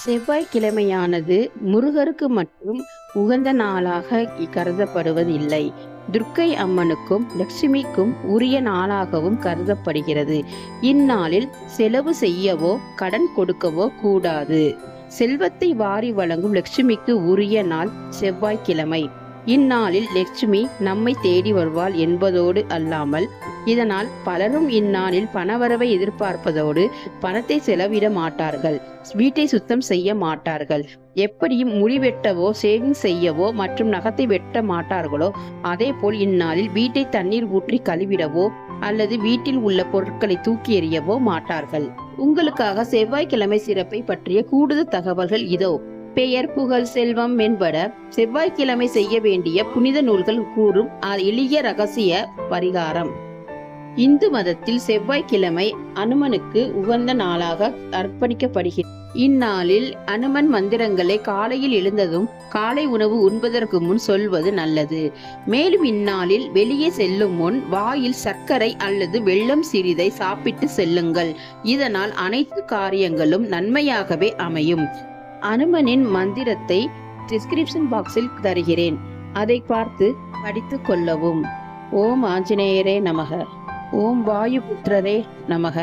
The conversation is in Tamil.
செவ்வாய்க்கிழமையானது முருகருக்கு மற்றும் உகந்த நாளாக கருதப்படுவதில்லை. துர்க்கை அம்மனுக்கும் லட்சுமிக்கும் உரிய நாளாகவும் கருதப்படுகிறது. இந்நாளில் செலவு செய்யவோ கடன் கொடுக்கவோ கூடாது. செல்வத்தை வாரி வழங்கும் லட்சுமிக்கு உரிய நாள் செவ்வாய்க்கிழமை. இந்நாளில் லட்சுமி நம்மை தேடி வருவாள் என்பதோடு அல்லாமல் இதனால் பலரும் இந்நாளில் பணவரவை எதிர்பார்ப்பதோடு பணத்தை செலவிட மாட்டார்கள், வீட்டை சுத்தம் செய்ய மாட்டார்கள். எப்படியும் முடி வெட்டவோ ஷேவிங் செய்யவோ மற்றும் நகத்தை வெட்ட மாட்டார்களோ அதே போல் இந்நாளில் வீட்டை தண்ணீர் ஊற்றி கழுவிடவோ அல்லது வீட்டில் உள்ள பொருட்களை தூக்கி எறியவோ மாட்டார்கள். உங்களுக்காக செவ்வாய்க்கிழமை சிறப்பை பற்றிய கூடுதல் தகவல்கள் இதோ. பெயர், புகழ், செல்வம் என்பட செவ்வாய்க்கிழமை செய்ய வேண்டிய புனித நூல்கள் கூறும் எளிய ரகசிய பரிகாரம். இந்து மதத்தில் செவ்வாய்க்கிழமை அனுமனுக்கு உகந்த நாளாக அர்ப்பணிக்கப்படுகிறது. இந்நாளில் அனுமன் மந்திரங்களை காலையில் எழுந்ததும் காலை உணவு உண்பதற்கு முன் சொல்வது நல்லது. மேலும் இந்நாளில் வெளியே செல்லும் முன் வாயில் சர்க்கரை அல்லது வெல்லம் சிறிதை சாப்பிட்டு செல்லுங்கள். இதனால் அனைத்து காரியங்களும் நன்மையாகவே அமையும். அனுமனின் மந்திரத்தை டிஸ்கிரிப்ஷன் பாக்ஸில் தருகிறேன், அதை பார்த்து படித்து கொள்ளவும். ஓம் ஆஞ்சநேயரே நமக. ஓம் வாயுபுத்திரரே நமக.